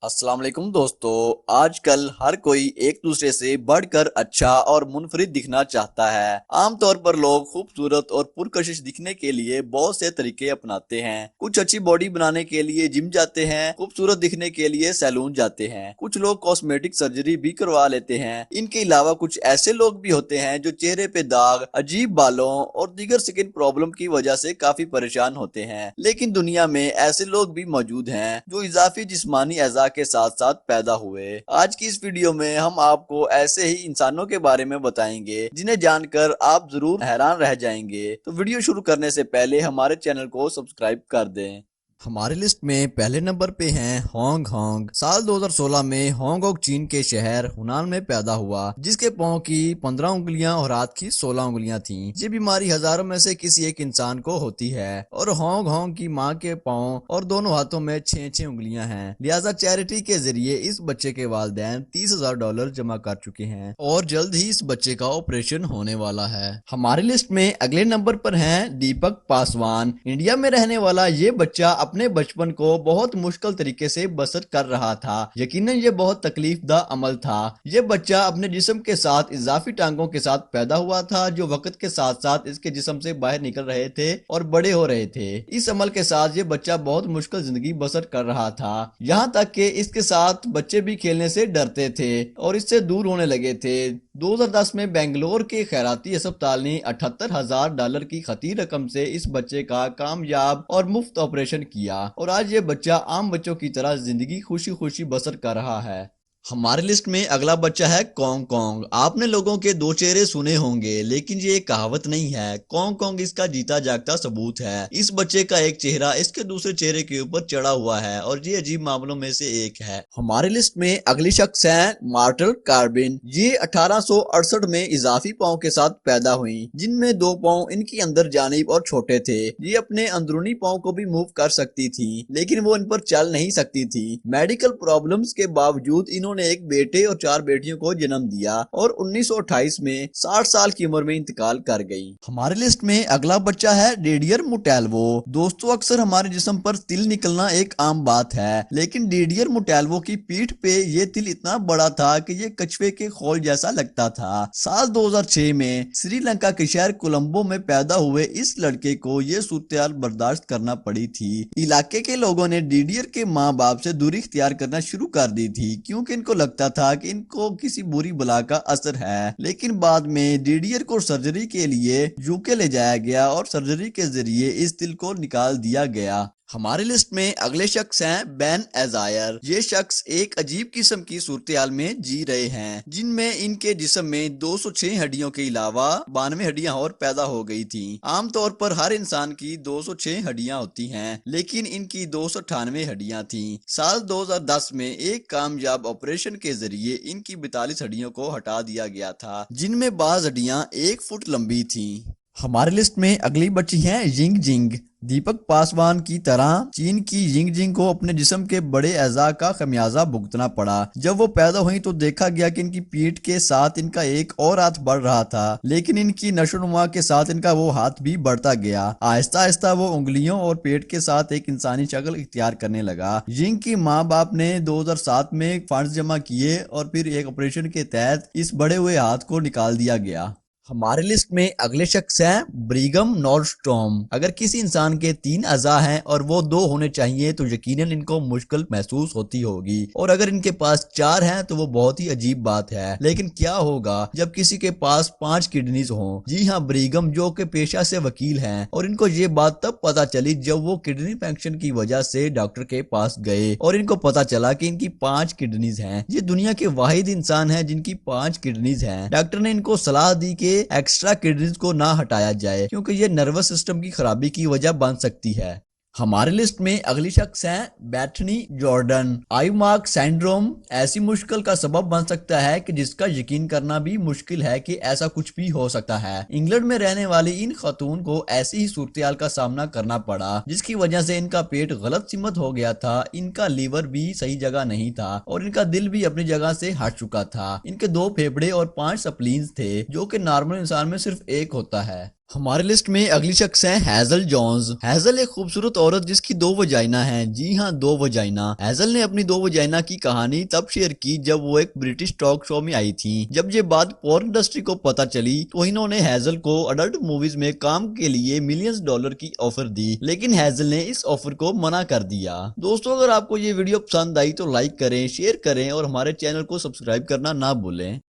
अस्सलाम वालेकुम दोस्तों। आजकल हर कोई एक दूसरे से बढ़कर अच्छा और मुनफरिद दिखना चाहता है। आमतौर पर लोग खूबसूरत और पुरकशिश दिखने के लिए बहुत से तरीके अपनाते हैं। कुछ अच्छी बॉडी बनाने के लिए जिम जाते हैं, खूबसूरत दिखने के लिए सैलून जाते हैं, कुछ लोग कॉस्मेटिक सर्जरी भी करवा लेते हैं। इनके अलावा कुछ ऐसे लोग भी होते हैं जो चेहरे पे दाग, अजीब बालों और दीगर स्किन प्रॉब्लम की वजह से काफी परेशान होते हैं। लेकिन दुनिया में ऐसे लोग भी मौजूद हैं जो इजाफी जिस्मानी अज़ा के साथ साथ पैदा हुए। आज की इस वीडियो में हम आपको ऐसे ही इंसानों के बारे में बताएंगे जिन्हें जानकर आप जरूर हैरान रह जाएंगे। तो वीडियो शुरू करने से पहले हमारे चैनल को सब्सक्राइब कर दें। हमारी लिस्ट में पहले नंबर पे हैं हांगकांग। साल 2016 में हांगकांग चीन के शहर हुनान में पैदा हुआ, जिसके पांव की 15 उंगलियां और हाथ की 16 उंगलियां थीं। ये बीमारी हजारों में से किसी एक इंसान को होती है और हांगकांग की मां के पांव और दोनों हाथों में 6-6 उंगलियां हैं। लिहाजा चैरिटी के जरिए इस बच्चे के वालिदैन $30,000 जमा कर चुके हैं और जल्द ही इस बच्चे का ऑपरेशन होने वाला है। हमारी लिस्ट में अगले नंबर पर है दीपक पासवान। इंडिया में रहने वाला ये बच्चा अपने बचपन को बहुत मुश्किल तरीके से बसर कर रहा था। यकीनन ये बहुत तकलीफदा अमल था। ये बच्चा अपने जिस्म के साथ इजाफी टांगों के साथ पैदा हुआ था, जो वक्त के साथ साथ इसके जिस्म से बाहर निकल रहे थे और बड़े हो रहे थे। इस अमल के साथ ये बच्चा बहुत मुश्किल जिंदगी बसर कर रहा था, यहाँ तक कि इसके साथ बच्चे भी खेलने से डरते थे और इससे दूर होने लगे थे। 2010 में बेंगलोर के खैराती अस्पताल ने $78,000 की खती रकम से इस बच्चे का कामयाब और मुफ्त ऑपरेशन किया और आज ये बच्चा आम बच्चों की तरह जिंदगी खुशी खुशी बसर कर रहा है। हमारी लिस्ट में अगला बच्चा है कॉन्ग कॉन्ग। आपने लोगों के दो चेहरे सुने होंगे, लेकिन ये एक कहावत नहीं है। कॉन्ग कॉन्ग इसका जीता जागता सबूत है। इस बच्चे का एक चेहरा इसके दूसरे चेहरे के ऊपर चढ़ा हुआ है और ये अजीब मामलों में से एक है। हमारी लिस्ट में अगली शख्स है मार्टल कार्बिन। ये 1868 में इजाफी पाँव के साथ पैदा हुई, जिनमें दो पाँव इनकी अंदर जानिब और छोटे थे। ये अपने अंदरूनी पाँव को भी मूव कर सकती थी, लेकिन वो इन पर चल नहीं सकती थी। मेडिकल प्रॉब्लम्स के बावजूद इन्होंने एक बेटे और 4 बेटियों को जन्म दिया और 1928 में 60 साल की उम्र में इंतकाल कर गई। हमारे लिस्ट में अगला बच्चा है डीडियर मुटेल्वो। दोस्तों, अक्सर हमारे जिस्म पर तिल निकलना एक आम बात है, लेकिन डीडियर मुटेल्वो की पीठ पे ये तिल इतना बड़ा था कि ये कछुए के खोल जैसा लगता था। साल 2006 में श्रीलंका के शहर कोलंबो में पैदा हुए इस लड़के को ये सूरत बर्दाश्त करना पड़ी थी। इलाके के लोगों ने डीडियर के माँ बाप से दूरी इख्तियार करना शुरू कर दी थी, क्योंकि इनको लगता था कि इनको किसी बुरी बला का असर है। लेकिन बाद में डीडियर को सर्जरी के लिए यूके ले जाया गया और सर्जरी के जरिए इस तिल को निकाल दिया गया। हमारी लिस्ट में अगले शख्स हैं बेन एजायर। ये शख्स एक अजीब किस्म की सूरत में जी रहे हैं, जिनमें इनके जिस्म में 206 हड्डियों के अलावा 92 हड्डियां और पैदा हो गई थी। आमतौर पर हर इंसान की 206 हड्डियां होती हैं, लेकिन इनकी 298 हड्डियां थी। साल 2010 में एक कामयाब ऑपरेशन के जरिए इनकी 42 हड्डियों को हटा दिया गया था, जिनमें बाज हड्डियां 1 फुट लंबी थी। हमारी लिस्ट में अगली बच्ची है यिंग जिंग। दीपक पासवान की तरह चीन की यिंग जिंग को अपने जिस्म के बड़े अज़ा का खमियाजा भुगतना पड़ा। जब वो पैदा हुई तो देखा गया कि इनकी पीठ के साथ इनका एक और हाथ बढ़ रहा था, लेकिन इनकी नशोनुमा के साथ इनका वो हाथ भी बढ़ता गया। आहिस्ता आहिस्ता वो उंगलियों और पेट के साथ एक इंसानी शक्ल इख्तियार करने लगा। यिंग की माँ बाप ने 2007 में फंड्स जमा किए और फिर एक ऑपरेशन के तहत इस बड़े हुए हाथ को निकाल दिया गया। हमारे लिस्ट में अगले शख्स हैं ब्रिगम नॉर्स्ट्रॉम। अगर किसी इंसान के 3 अज़ा हैं और वो 2 होने चाहिए तो यकीनन इनको मुश्किल महसूस होती होगी, और अगर इनके पास 4 हैं तो वो बहुत ही अजीब बात है। लेकिन क्या होगा जब किसी के पास 5 किडनीज हों? जी हाँ, ब्रिगम जो कि पेशा से वकील हैं, और इनको ये बात तब पता चली जब वो किडनी फंक्शन की वजह से डॉक्टर के पास गए और इनको पता चला कि इनकी 5 किडनीज हैं। ये दुनिया के वाहिद इंसान हैं जिनकी 5 किडनीज हैं। डॉक्टर ने इनको सलाह दी कि एक्स्ट्रा किडनीज को ना हटाया जाए, क्योंकि ये नर्वस सिस्टम की खराबी की वजह बन सकती है। हमारे लिस्ट में अगली शख्स हैं बैथनी जॉर्डन। आई मार्क सिंड्रोम ऐसी मुश्किल का सबब बन सकता है कि जिसका यकीन करना भी मुश्किल है कि ऐसा कुछ भी हो सकता है। इंग्लैंड में रहने वाली इन खातून को ऐसी ही सूरत का सामना करना पड़ा, जिसकी वजह से इनका पेट गलत सिमत हो गया था, इनका लीवर भी सही जगह नहीं था और इनका दिल भी अपनी जगह से हट चुका था। इनके 2 फेफड़े और 5 स्प्लीन्स थे, जो कि नॉर्मल इंसान में सिर्फ एक होता है। हमारे लिस्ट में अगली शख्स है हैजल जोन्स। हैजल एक खूबसूरत औरत जिसकी दो वजाइना हैं। जी हाँ, दो वजाइना। हैजल ने अपनी दो वजाइना की कहानी तब शेयर की जब वो एक ब्रिटिश टॉक शो में आई थी। जब ये बात पोर्न इंडस्ट्री को पता चली तो इन्होंने हैजल को अडल्ट मूवीज में काम के लिए मिलियंस डॉलर की ऑफर दी, लेकिन हैजल ने इस ऑफर को मना कर दिया। दोस्तों, अगर आपको ये वीडियो पसंद आई तो लाइक करें, शेयर करें और हमारे चैनल को सब्सक्राइब करना ना भूलें।